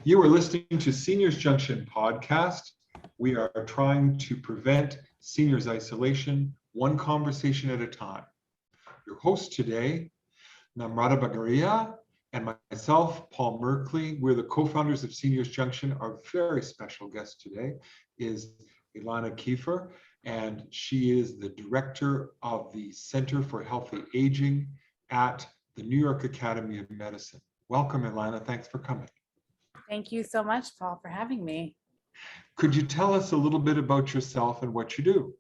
You are listening to Seniors Junction podcast. We are trying to prevent seniors isolation, one conversation at a time. Your host today, Namrata Bagaria, and myself, Paul Merkley. We're the co-founders of Seniors Junction. Our very special guest today is Ilana Kiefer, and she is the director of the Center for Healthy Aging at the New York Academy of Medicine. Welcome, Ilana. Thanks for coming. Thank you so much, Paul, for having me. Could you tell us a little bit about yourself and what you do?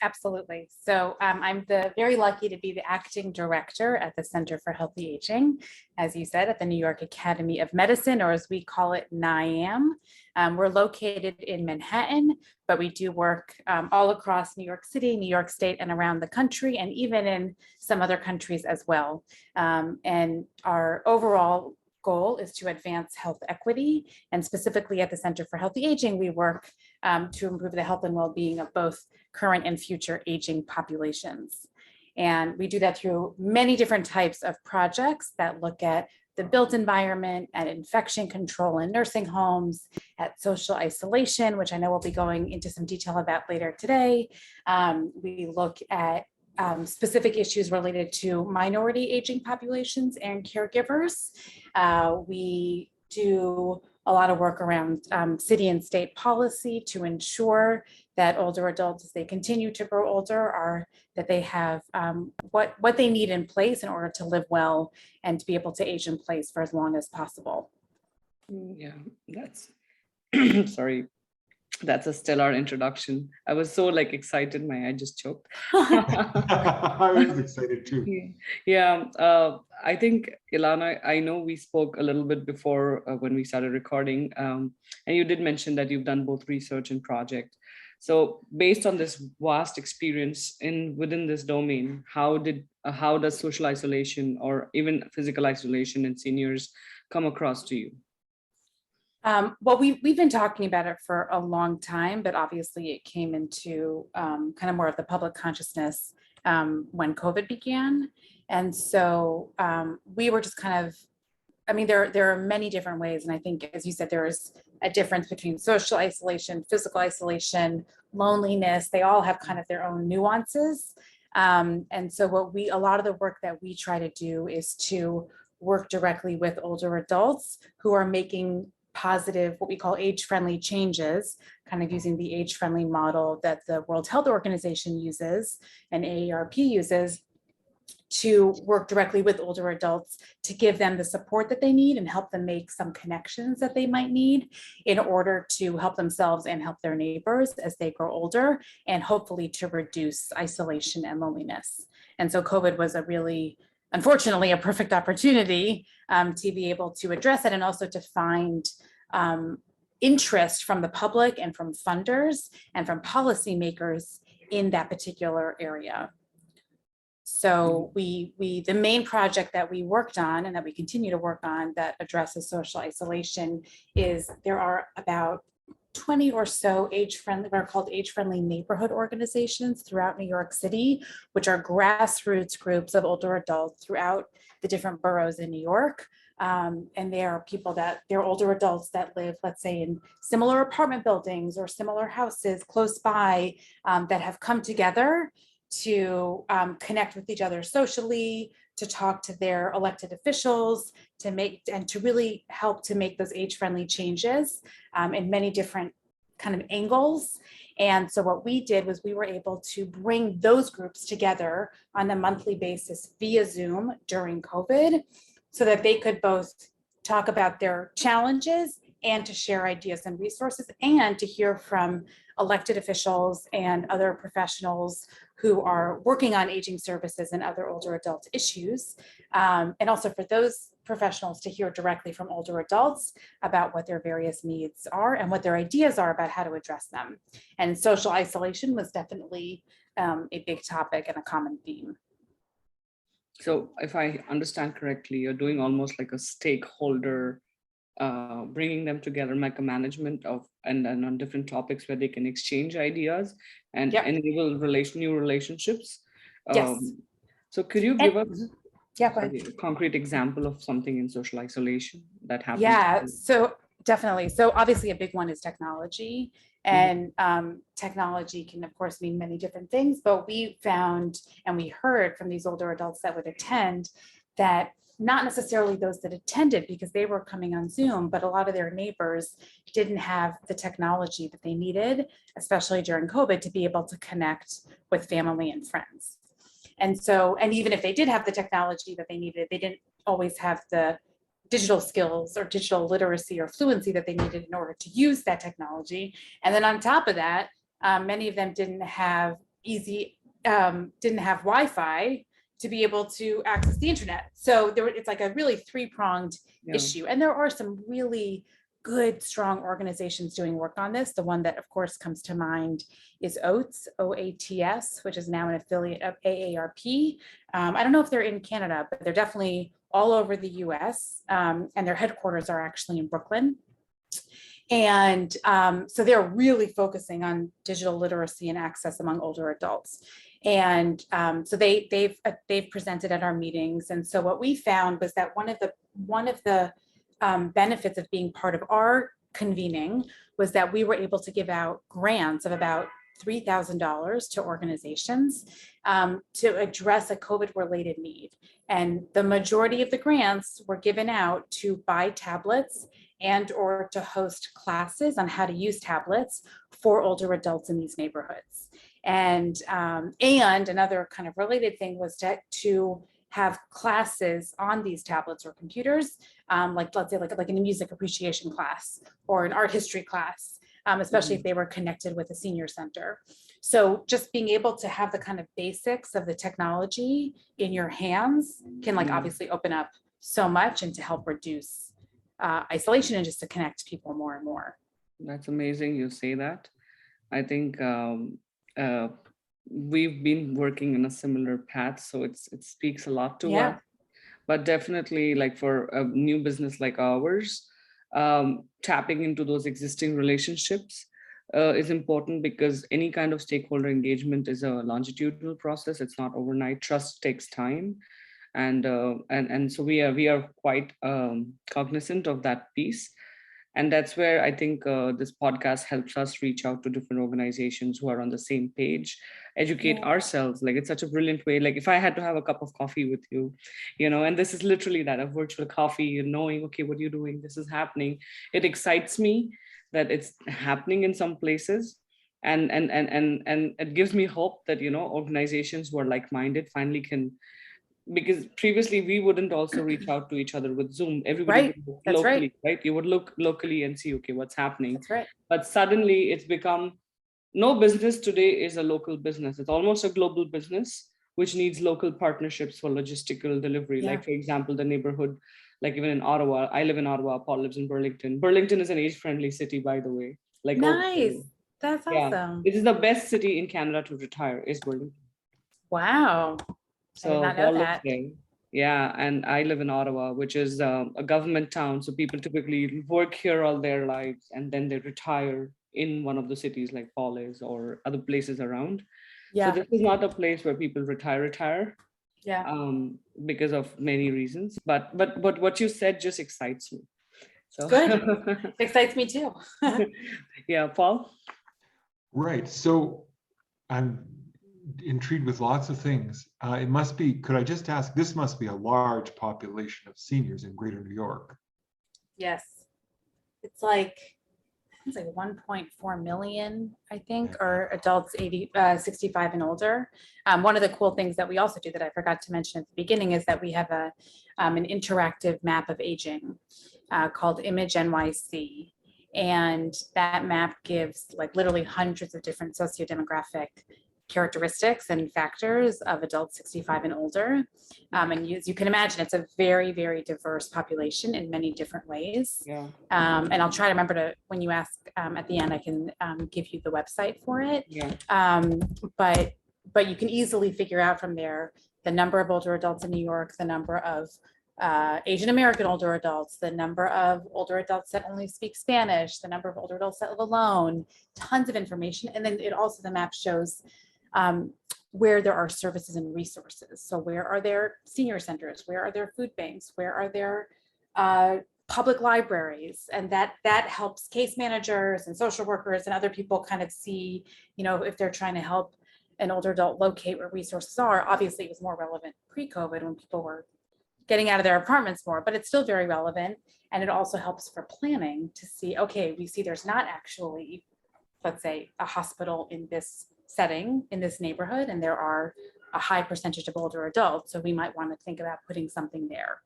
Absolutely. So I'm very lucky to be the acting director at the Center for Healthy Aging, as you said, at the New York Academy of Medicine, or as we call it, NIAM. We're located in Manhattan, but we do work all across New York City, New York State, and around the country, and even in some other countries as well. And our overall goal is to advance health equity, and specifically at the Center for Healthy Aging, we work to improve the health and well-being of both current and future aging populations. And we do that through many different types of projects that look at the built environment, at infection control in nursing homes, at social isolation, which I know we'll be going into some detail about later today. We look at specific issues related to minority aging populations and caregivers. We do a lot of work around city and state policy to ensure that older adults, as they continue to grow older, that they have what they need in place in order to live well and to be able to age in place for as long as possible. Yeah, that's sorry. That's a stellar introduction. I was so excited, I just choked. I was excited too. Yeah, I think, Ilana, I know we spoke a little bit before when we started recording, and you did mention that you've done both research and project. So based on this vast experience within this domain, how does social isolation or even physical isolation in seniors come across to you? Well, we've been talking about it for a long time, but obviously it came into kind of more of the public consciousness when COVID began. And so we were just kind of, there are many different ways. And I think, as you said, there is a difference between social isolation, physical isolation, loneliness. They all have kind of their own nuances. And so a lot of the work that we try to do is to work directly with older adults who are making positive, what we call age-friendly changes, kind of using the age-friendly model that the World Health Organization uses and AARP uses, to work directly with older adults to give them the support that they need and help them make some connections that they might need in order to help themselves and help their neighbors as they grow older, and hopefully to reduce isolation and loneliness. And so COVID was unfortunately, a perfect opportunity to be able to address it, and also to find interest from the public and from funders and from policymakers in that particular area. So the main project that we worked on and that we continue to work on that addresses social isolation is there are about 20 or so what are called age-friendly neighborhood organizations throughout New York City, which are grassroots groups of older adults throughout the different boroughs in New York. And they are they're older adults that live, let's say, in similar apartment buildings or similar houses close by, that have come together to connect with each other socially, to talk to their elected officials, to really help to make those age-friendly changes in many different kind of angles. And so what we did was we were able to bring those groups together on a monthly basis via Zoom during COVID, so that they could both talk about their challenges and to share ideas and resources, and to hear from elected officials and other professionals who are working on aging services and other older adult issues. And also for those professionals to hear directly from older adults about what their various needs are and what their ideas are about how to address them. And social isolation was definitely a big topic and a common theme. So if I understand correctly, you're doing almost like a stakeholder, bringing them together, like a management of, and then on different topics where they can exchange ideas and enable new relationships. Yes. So could you give us go ahead. a concrete example of something in social isolation that happens? Yeah, so definitely. So obviously a big one is technology, and technology can of course mean many different things, but we found and we heard from these older adults that would attend that not necessarily those that attended because they were coming on Zoom, but a lot of their neighbors didn't have the technology that they needed, especially during COVID, to be able to connect with family and friends. And so, and even if they did have the technology that they needed, they didn't always have the digital skills or digital literacy or fluency that they needed in order to use that technology. And then on top of that, many of them didn't have Wi-Fi to be able to access the internet. So it's like a really three-pronged issue. And there are some really good, strong organizations doing work on this. The one that of course comes to mind is OATS, OATS, which is now an affiliate of AARP. I don't know if they're in Canada, but they're definitely all over the US, and their headquarters are actually in Brooklyn. And so they're really focusing on digital literacy and access among older adults. And so they've presented at our meetings. And so what we found was that one of the benefits of being part of our convening was that we were able to give out grants of about $3,000 to organizations to address a COVID-related need. And the majority of the grants were given out to buy tablets and or to host classes on how to use tablets for older adults in these neighborhoods. And another kind of related thing was to have classes on these tablets or computers, like let's say like in a music appreciation class or an art history class, especially if they were connected with a senior center. So just being able to have the kind of basics of the technology in your hands can like obviously open up so much and to help reduce isolation and just to connect people more and more. That's amazing you say that. I think we've been working in a similar path, so it speaks a lot to us. But definitely like for a new business like ours, tapping into those existing relationships is important, because any kind of stakeholder engagement is a longitudinal process. It's not overnight. Trust takes time. And so we are quite cognizant of that piece. And that's where I think this podcast helps us reach out to different organizations who are on the same page, educate ourselves. Like it's such a brilliant way. Like if I had to have a cup of coffee with you, and this is literally that, a virtual coffee, and knowing, okay, what are you doing? This is happening. It excites me that it's happening in some places. And it gives me hope that, organizations who are like-minded finally can, because previously we wouldn't also reach out to each other with Zoom. Everybody would look locally, right? You would look locally and see, okay, what's happening. That's right. But suddenly it's become, no business today is a local business. It's almost a global business, which needs local partnerships for logistical delivery. Like for example, the neighborhood, like even in Ottawa, I live in Ottawa, Paul lives in Burlington. Burlington is an age-friendly city, by the way. Like nice. That's awesome. It is the best city in Canada to retire, is Burlington. Wow. So I did not know that. Yeah, and I live in Ottawa, which is a government town. So people typically work here all their lives, and then they retire in one of the cities like Paul is, or other places around. So this is not a place where people retire. Because of many reasons. But what you said just excites me. So good. It excites me too. Yeah, Paul. Right. So I'm intrigued with lots of things. It must be, could I just ask, this must be a large population of seniors in Greater New York. Yes. It's like 1.4 million, I think, are adults 65 and older. One of the cool things that we also do that I forgot to mention at the beginning is that we have an interactive map of aging called Image NYC. And that map gives like literally hundreds of different sociodemographic characteristics and factors of adults 65 and older. And as you can imagine, it's a very, very diverse population in many different ways. Yeah. And I'll try to remember to, when you ask at the end, I can give you the website for it. Yeah. But you can easily figure out from there the number of older adults in New York, the number of Asian American older adults, the number of older adults that only speak Spanish, the number of older adults that live alone, tons of information. And then it also, the map shows where there are services and resources. So where are there senior centers? Where are there food banks? Where are there public libraries, and that helps case managers and social workers and other people kind of see, if they're trying to help an older adult locate where resources are. Obviously, it was more relevant pre-COVID when people were getting out of their apartments more, but it's still very relevant. And it also helps for planning to see, okay, we see there's not actually, let's say, a hospital in this setting, in this neighborhood, and there are a high percentage of older adults. So we might want to think about putting something there.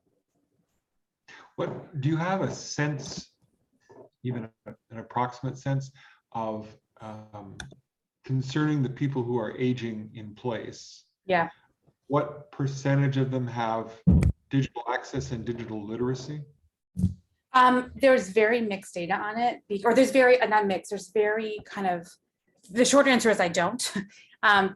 What do you have a sense, even an approximate sense of concerning the people who are aging in place? Yeah. What percentage of them have digital access and digital literacy? There's very mixed data on it, or there's very, not mixed, there's very kind of, the short answer is I don't,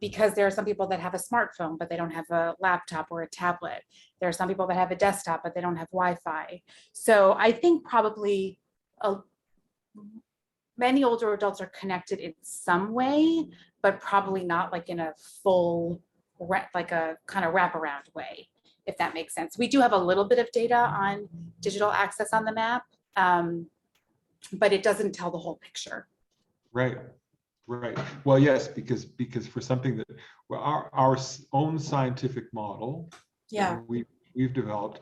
because there are some people that have a smartphone, but they don't have a laptop or a tablet. There are some people that have a desktop, but they don't have Wi-Fi. So I think probably many older adults are connected in some way, but probably not like in a full, like a kind of wraparound way, if that makes sense. We do have a little bit of data on digital access on the map, but it doesn't tell the whole picture. Right. Well, yes, because for something that, well, our own scientific model, yeah, we've developed,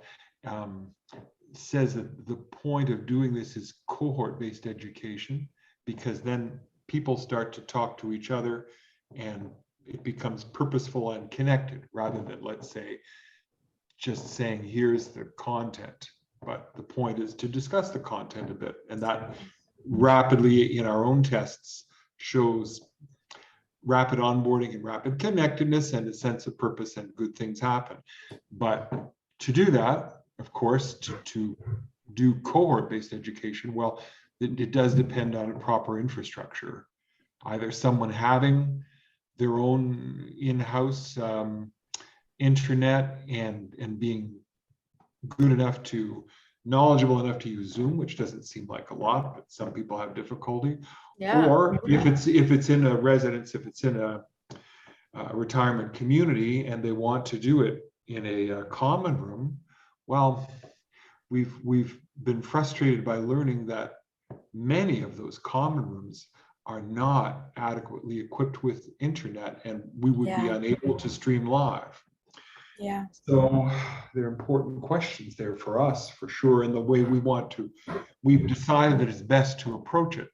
says that the point of doing this is cohort-based education, because then people start to talk to each other and it becomes purposeful and connected, rather than, let's say, just saying here's the content. But the point is to discuss the content a bit, and that rapidly in our own tests shows rapid onboarding and rapid connectedness and a sense of purpose, and good things happen. But to do that, of course, to do cohort-based education, well, it does depend on a proper infrastructure, either someone having their own in-house internet and being good enough knowledgeable enough to use Zoom, which doesn't seem like a lot, but some people have difficulty. yeah. Or if it's in a residence, if it's in a retirement community and they want to do it in a common room, well, we've been frustrated by learning that many of those common rooms are not adequately equipped with internet, and we would be unable to stream live. Yeah. So there are important questions there for us, for sure, in the way we've decided that it's best to approach it.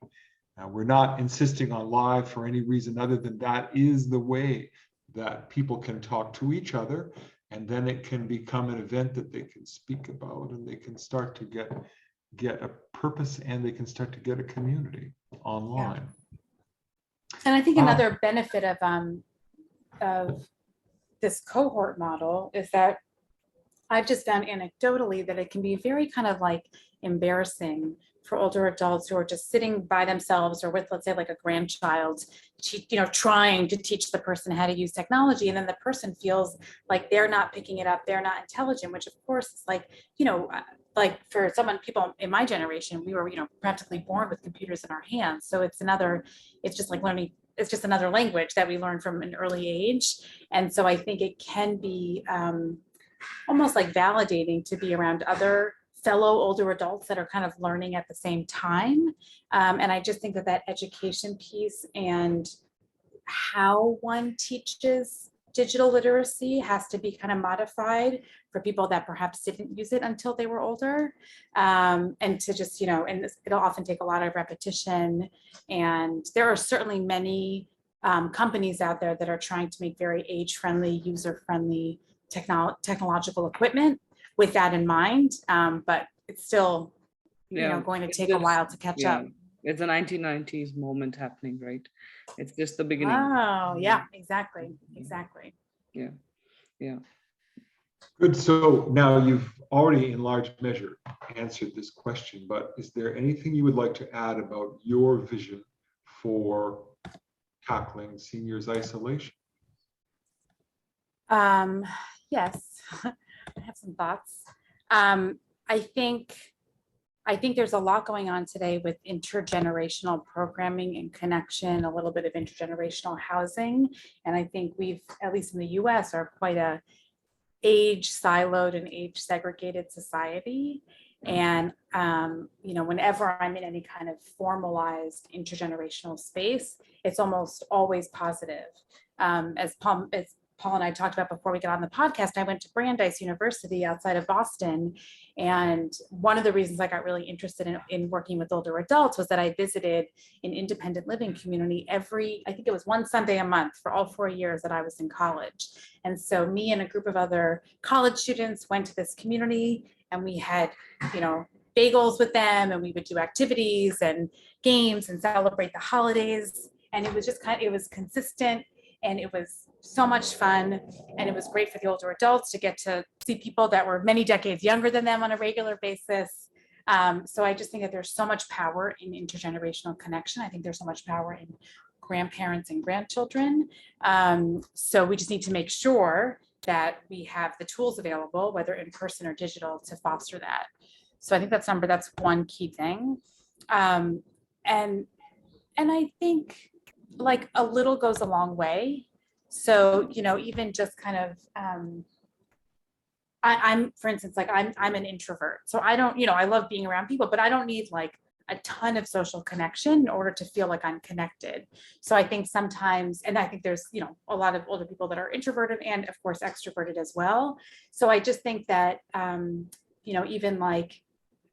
Now, we're not insisting on live for any reason other than that is the way that people can talk to each other, and then it can become an event that they can speak about, and they can start to get a purpose, and they can start to get a community online. And I think another benefit of this cohort model is that I've just found anecdotally that it can be very kind of like embarrassing for older adults who are just sitting by themselves or with, let's say, like a grandchild, trying to teach the person how to use technology. And then the person feels like they're not picking it up, they're not intelligent, which of course is like, like for people in my generation, we were, practically born with computers in our hands. So it's just like learning, it's just another language that we learn from an early age. And so I think it can be almost like validating to be around other fellow older adults that are kind of learning at the same time. And I just think that education piece and how one teaches digital literacy has to be kind of modified for people that perhaps didn't use it until they were older. And to just, and it'll often take a lot of repetition. And there are certainly many companies out there that are trying to make very age-friendly, user-friendly technological equipment with that in mind. But it's still, going to take a while to catch up. It's a 1990s moment happening, right? It's just the beginning. Oh, yeah, exactly. Yeah. Good. So now you've already in large measure answered this question, but is there anything you would like to add about your vision for tackling seniors' isolation? Yes, I have some thoughts. I think there's a lot going on today with intergenerational programming and connection, a little bit of intergenerational housing. And I think we've, at least in the US, are quite a age siloed and age segregated society. And, whenever I'm in any kind of formalized intergenerational space, it's almost always positive. As Paul and I talked about before we got on the podcast, I went to Brandeis University outside of Boston. And one of the reasons I got really interested in working with older adults was that I visited an independent living community I think it was one Sunday a month for all 4 years that I was in college. And so me and a group of other college students went to this community, and we had, bagels with them, and we would do activities and games and celebrate the holidays. And it was just it was consistent, and it was so much fun. And it was great for the older adults to get to see people that were many decades younger than them on a regular basis. So I just think that there's so much power in intergenerational connection. I think there's so much power in grandparents and grandchildren. So we just need to make sure that we have the tools available, whether in person or digital, to foster that. So I think that's one key thing. And I think like a little goes a long way. So, even just kind of, I'm, for instance, like I'm an introvert. So I don't, I love being around people, but I don't need like a ton of social connection in order to feel like I'm connected. So I think sometimes, and I think there's, a lot of older people that are introverted and of course extroverted as well. So I just think that, even like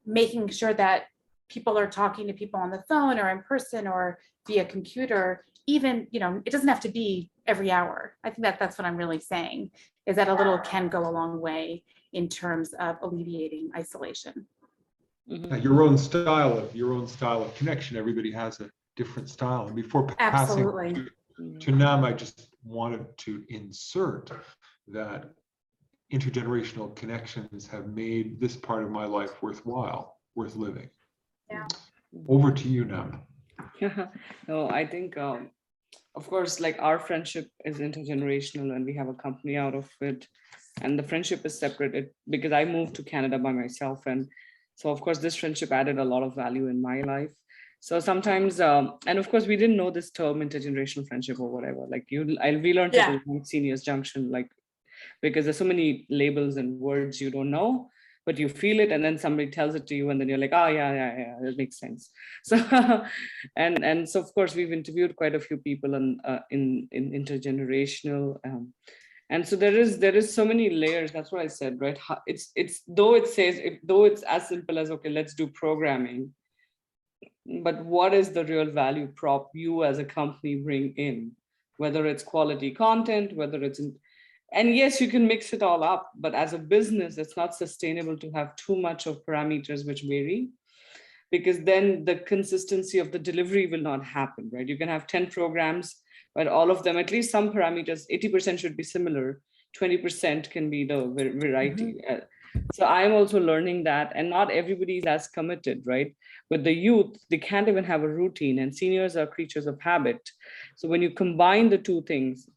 making sure that people are talking to people on the phone or in person or via computer, even, it doesn't have to be every hour. I think that's what I'm really saying, is that a little can go a long way in terms of alleviating isolation. Mhm. Your own style of connection. Everybody has a different style. And before passing Absolutely. to Nam, I just wanted to insert that intergenerational connections have made this part of my life worthwhile, worth living. Yeah. Over to you, Nam. No, I think, of course, like our friendship is intergenerational, and we have a company out of it, and the friendship is separate because I moved to Canada by myself. And so, of course, this friendship added a lot of value in my life. So sometimes, and of course, we didn't know this term intergenerational friendship or whatever. Like we learned it in Seniors Junction, like, because there's so many labels and words you don't know, but you feel it, and then somebody tells it to you, and then you're like, oh yeah, that makes sense. So and so of course we've interviewed quite a few people in intergenerational, and so there is so many layers. That's what I said, right? It's though it's as simple as, okay, let's do programming, but what is the real value prop you as a company bring in, whether it's quality content, whether it's and yes, you can mix it all up, but as a business, it's not sustainable to have too much of parameters which vary, because then the consistency of the delivery will not happen, right? You can have 10 programs, but all of them, at least some parameters, 80% should be similar, 20% can be the variety. So I'm also learning that, and not everybody is as committed, right? With the youth, they can't even have a routine, and seniors are creatures of habit. So when you combine the two things,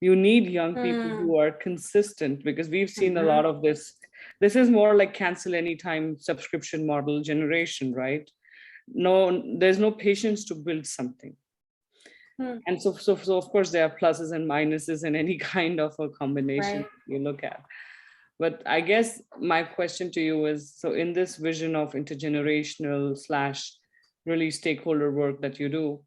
you need young people who are consistent, because we've seen a lot of this. This is more like cancel anytime subscription model generation, right? No, there's no patience to build something. And so of course there are pluses and minuses in any kind of a combination you look at. But I guess my question to you is, so in this vision of intergenerational / really stakeholder work that you do,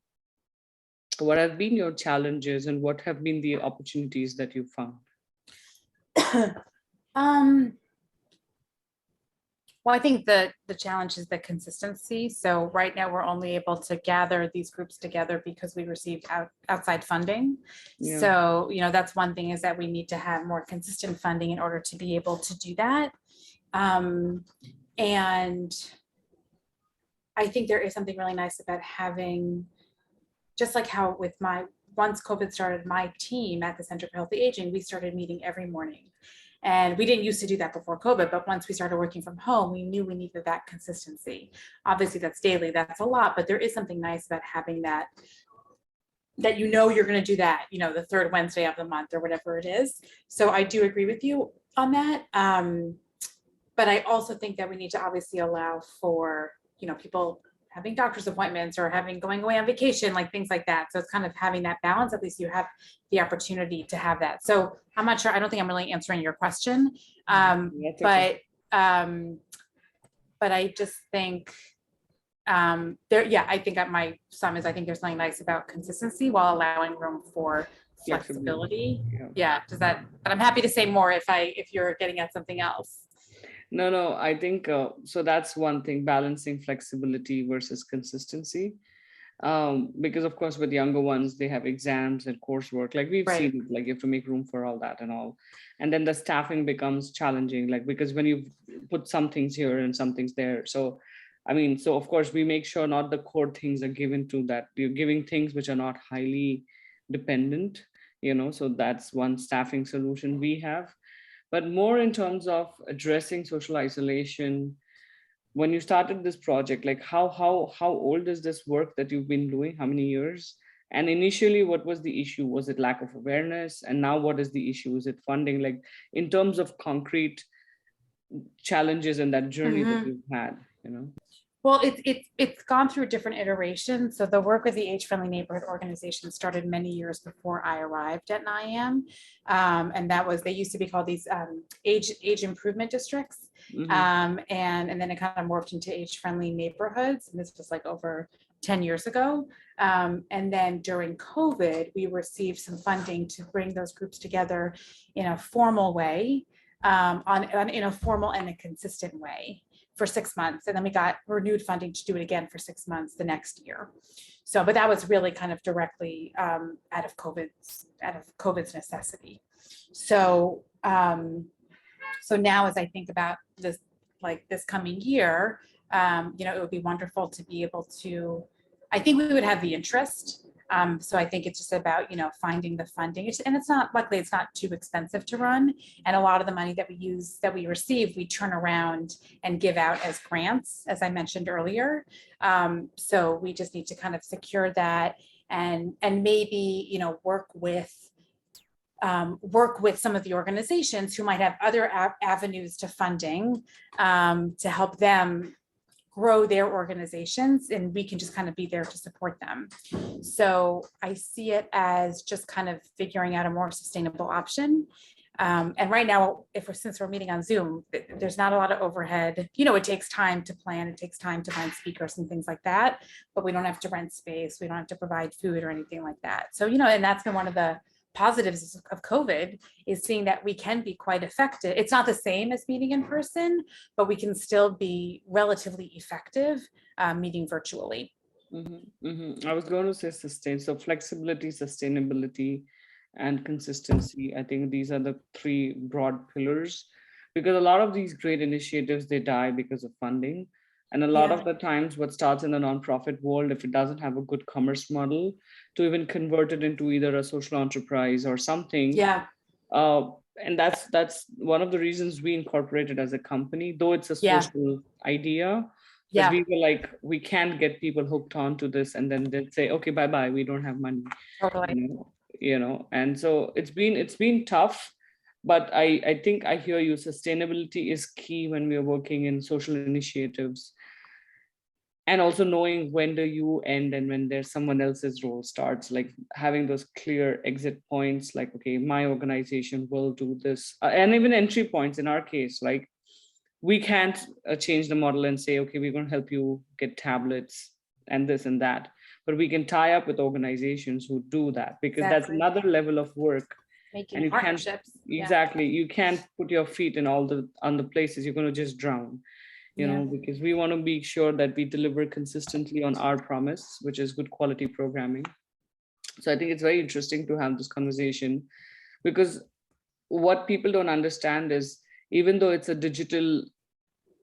what have been your challenges and what have been the opportunities that you found? Well, I think the challenge is the consistency. So right now we're only able to gather these groups together because we received outside funding. Yeah. So, that's one thing, is that we need to have more consistent funding in order to be able to do that. And I think there is something really nice about having, just like how with once COVID started, my team at the Center for Healthy Aging, we started meeting every morning. And we didn't used to do that before COVID, but once we started working from home, we knew we needed that consistency. Obviously that's daily, that's a lot, but there is something nice about having that you're going to do that, the third Wednesday of the month or whatever it is. So I do agree with you on that. But I also think that we need to obviously allow for, people having doctor's appointments or going away on vacation, like things like that. So it's kind of having that balance. At least you have the opportunity to have that. So I'm not sure. I don't think I'm really answering your question. But But I just think I think at my sum is I think there's something nice about consistency while allowing room for flexibility. Yeah, does that, but I'm happy to say more if you're getting at something else. No, I think so. That's one thing, balancing flexibility versus consistency. Because of course, with younger ones, they have exams and coursework. Like we've Right. seen, like you have to make room for all that and all. And then the staffing becomes challenging, like because when you put some things here and some things there. So, I mean, so of course, we make sure not the core things are given to that. You're giving things which are not highly dependent, so that's one staffing solution we have. But more in terms of addressing social isolation, when you started this project, like how old is this work that you've been doing? How many years? And initially, what was the issue? Was it lack of awareness? And now what is the issue? Is it funding? Like in terms of concrete challenges in that journey that you've had. Well, it's gone through different iterations. So the work with the age-friendly neighborhood organization started many years before I arrived at NIAM. And that was, they used to be called these age improvement districts. And then it kind of morphed into age-friendly neighborhoods. And this was like over 10 years ago. And then during COVID, we received some funding to bring those groups together in a formal way, in a formal and a consistent way for 6 months. And then we got renewed funding to do it again for 6 months the next year. So, but that was really kind of directly out of COVID's necessity. So, so now as I think about this, like this coming year, it would be wonderful to be able to, I think we would have the interest. So I think it's just about, finding the funding, and it's not, luckily it's not too expensive to run. And a lot of the money that we receive, we turn around and give out as grants, as I mentioned earlier. So we just need to kind of secure that and maybe, work with some of the organizations who might have other avenues to funding to help them grow their organizations, and we can just kind of be there to support them. So I see it as just kind of figuring out a more sustainable option. And right now, since we're meeting on Zoom, there's not a lot of overhead. It takes time to plan, it takes time to find speakers and things like that, but we don't have to rent space, we don't have to provide food or anything like that. So, and that's been one of the positives of COVID, is seeing that we can be quite effective. It's not the same as meeting in person, but we can still be relatively effective meeting virtually. I was going to say so flexibility, sustainability, and consistency. I think these are the three broad pillars, because a lot of these great initiatives, they die because of funding. And a lot of the times what starts in the nonprofit world, if it doesn't have a good commerce model to even convert it into either a social enterprise or something. And that's one of the reasons we incorporated as a company, though it's a social idea. But we were like, we can't get people hooked onto this and then they'll say, okay, bye-bye, we don't have money. Totally. And so it's been tough. But I think I hear you. Sustainability is key when we are working in social initiatives. And also knowing when do you end and when there's someone else's role starts, like having those clear exit points, like, okay, my organization will do this. And even entry points in our case, like we can't change the model and say, okay, we're going to help you get tablets and this and that. But we can tie up with organizations who do that, because that's another level of work. Making partnerships. Exactly. You can't put your feet in on the places, you're going to just drown. Because we want to be sure that we deliver consistently on our promise, which is good quality programming. So I think it's very interesting to have this conversation, because what people don't understand is, even though it's a digital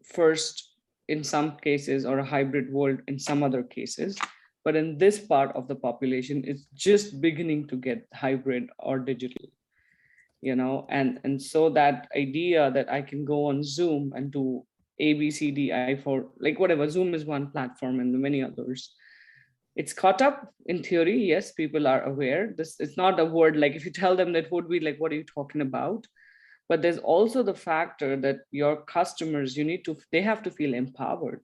first in some cases or a hybrid world in some other cases, but in this part of the population, it's just beginning to get hybrid or digital. And so that idea that I can go on Zoom and do A, B, C, D, I, for like whatever, Zoom is one platform and many others. It's caught up in theory. Yes, people are aware. It's not a word, like if you tell them that, would be like, what are you talking about? But there's also the factor that your customers, they have to feel empowered.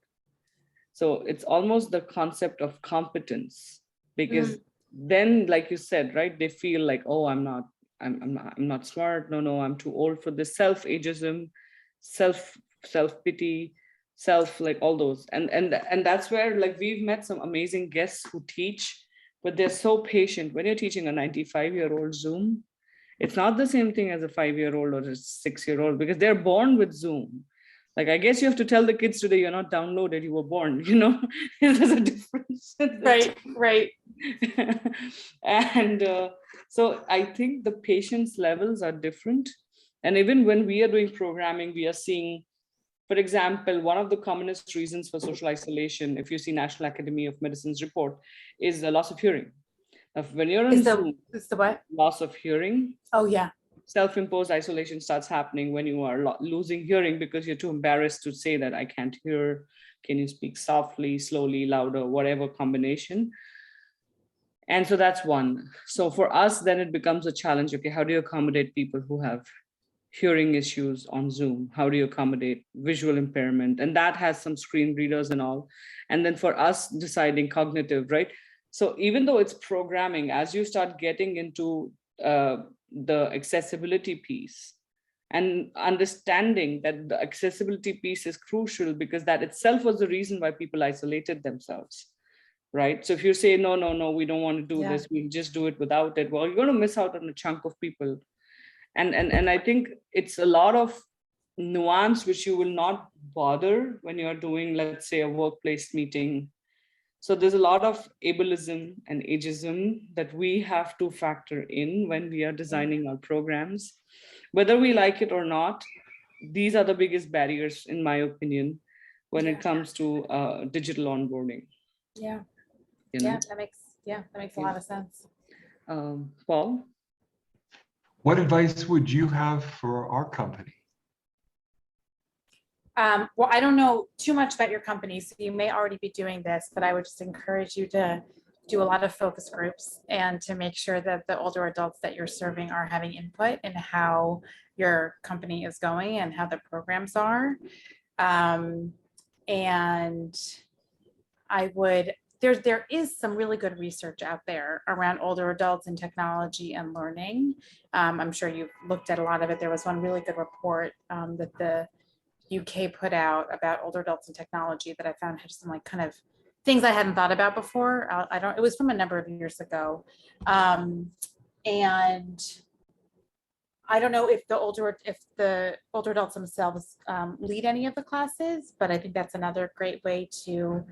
So it's almost the concept of competence, because then, like you said, right, they feel like, oh, I'm not smart. No, I'm too old for this. Self-ageism, self-pity, self, like all those. And that's where like we've met some amazing guests who teach, but they're so patient. When you're teaching a 95-year-old Zoom, it's not the same thing as a 5-year-old or a 6-year-old, because they're born with Zoom. Like, I guess you have to tell the kids today, you're not downloaded, you were born, there's a difference. Right. And so I think the patience levels are different. And even when we are doing programming, we are seeing, for example, one of the commonest reasons for social isolation, if you see National Academy of Medicine's report, is the loss of hearing. Now, when you're on Zoom, Is the what? loss of hearing, Oh, yeah. self-imposed isolation starts happening when you are losing hearing because you're too embarrassed to say that I can't hear. Can you speak softly, slowly, louder, whatever combination? And so that's one. So for us, then it becomes a challenge. Okay, how do you accommodate people who have hearing issues on Zoom? How do you accommodate visual impairment? And that has some screen readers and all. And then for us, deciding cognitive, right? So even though it's programming, as you start getting into the accessibility piece and understanding that the accessibility piece is crucial, because that itself was the reason why people isolated themselves, right? So if you say, no, we don't want to do this, we'll just do it without it, well, you're going to miss out on a chunk of people. And I think it's a lot of nuance which you will not bother when you're doing, let's say, a workplace meeting. So there's a lot of ableism and ageism that we have to factor in when we are designing our programs. Whether we like it or not, these are the biggest barriers, in my opinion, when it comes to digital onboarding. Yeah. That makes a lot of sense. Paul? What advice would you have for our company? Well, I don't know too much about your company, so you may already be doing this, but I would just encourage you to do a lot of focus groups and to make sure that the older adults that you're serving are having input in how your company is going and how the programs are. And I would, there is some really good research out there around older adults and technology and learning. I'm sure you've looked at a lot of it. There was one really good report that the UK put out about older adults and technology that I found had some like kind of things I hadn't thought about before. It was from a number of years ago. And I don't know if the older adults themselves lead any of the classes, but I think that's another great way to,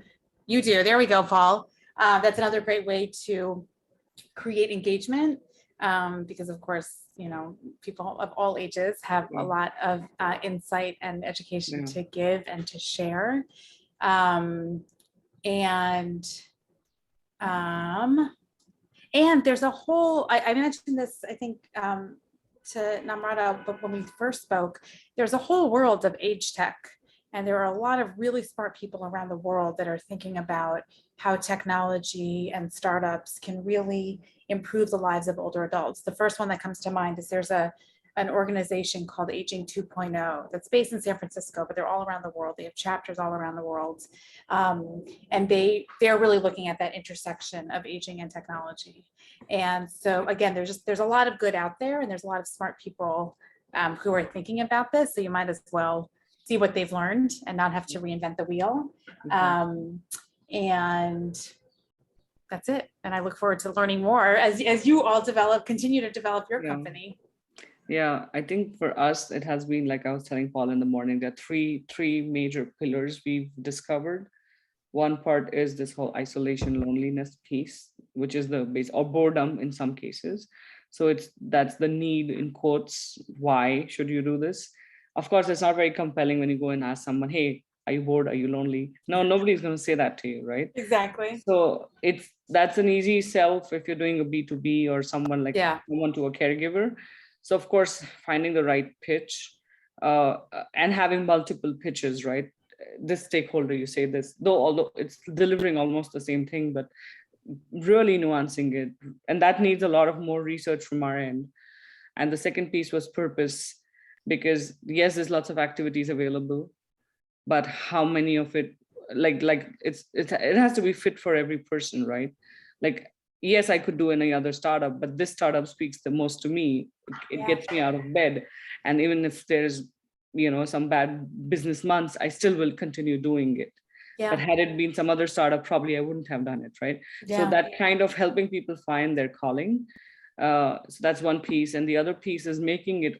you do, there we go, Paul. That's another great way to create engagement. Because of course, people of all ages have a lot of insight and education to give and to share. And there's a whole, I mentioned this, I think, to Namrata, but when we first spoke, there's a whole world of age tech. And there are a lot of really smart people around the world that are thinking about how technology and startups can really improve the lives of older adults. The first one that comes to mind is there's an organization called Aging 2.0 that's based in San Francisco, but they're all around the world. They have chapters all around the world. And they're really looking at that intersection of aging and technology. And so again, there's a lot of good out there, and there's a lot of smart people who are thinking about this. So you might as well see what they've learned and not have to reinvent the wheel. And that's it. And I look forward to learning more as you all continue to develop your company. Yeah, I think for us, it has been, like I was telling Paul in the morning, there are three major pillars we've discovered. One part is this whole isolation, loneliness piece, which is the base, or boredom in some cases. So that's the need, in quotes, why should you do this? Of course, it's not very compelling when you go and ask someone, hey, are you bored? Are you lonely? No, nobody's going to say that to you, right? Exactly. So that's an easy sell if you're doing a B2B or someone like someone to a caregiver. So of course, finding the right pitch and having multiple pitches, right? This stakeholder, you say this, although it's delivering almost the same thing, but really nuancing it. And that needs a lot of more research from our end. And the second piece was purpose, because yes, there's lots of activities available, but how many of it, like it has to be fit for every person, right? Like, yes, I could do any other startup, but this startup speaks the most to me. It gets me out of bed. And even if there's some bad business months, I still will continue doing it. But had it been some other startup, probably I wouldn't have done it, right? So that kind of helping people find their calling. So that's one piece. And the other piece is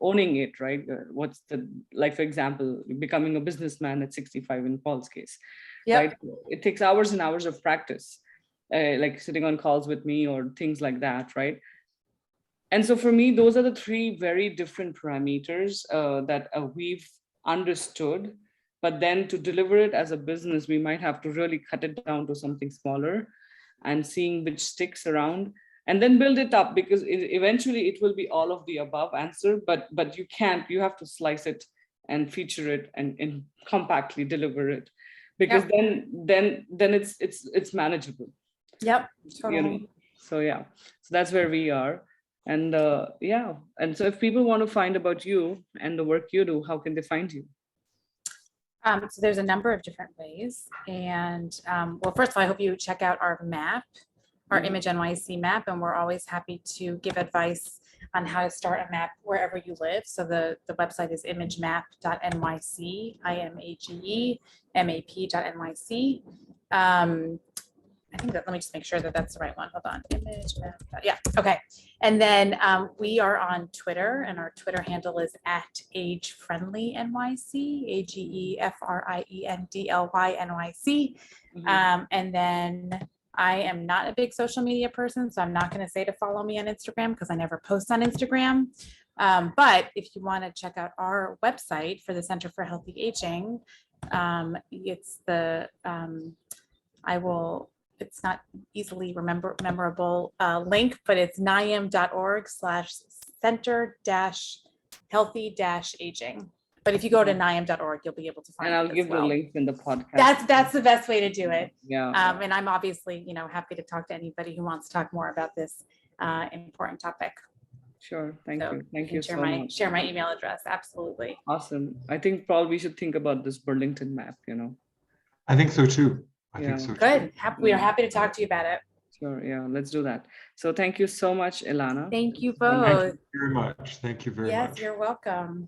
owning it, right? For example, becoming a businessman at 65 in Paul's case, right? It takes hours and hours of practice, like sitting on calls with me or things like that, right? And so for me, those are the three very different parameters that we've understood. But then to deliver it as a business, we might have to really cut it down to something smaller and seeing which sticks around and then build it up, because eventually it will be all of the above answer, but you have to slice it and feature it and compactly deliver it, because then it's manageable. Yep. Totally. So that's where we are. And and so if people want to find about you and the work you do, how can they find you? So there's a number of different ways. And well, first of all, I hope you check out our map, our Image NYC map, and we're always happy to give advice on how to start a map wherever you live. So the website is imagemap.nyc, IMAGEMAP.nyc. I think that, let me just make sure that that's the right one. Hold on. Image map. Yeah. Okay. And then we are on Twitter, and our Twitter handle is @AgeFriendlyNYC, AgeFriendlyNYC. And then I am not a big social media person, so I'm not going to say to follow me on Instagram because I never post on Instagram. But if you want to check out our website for the Center for Healthy Aging, it's the it's not easily memorable link, but it's NIAM.org/center-healthy-aging. But if you go to NIAM.org, you'll be able to find it. And I'll give the links in the podcast. That's the best way to do it. Yeah. And I'm obviously, happy to talk to anybody who wants to talk more about this important topic. Sure. Thank you so much. Share my email address. Absolutely. Awesome. I think probably we should think about this Burlington map, I think so too. I think so too. Good. We are happy to talk to you about it. Sure. Yeah, let's do that. So thank you so much, Ilana. Thank you both. Thank you very much. Thank you very much. Yes, you're welcome.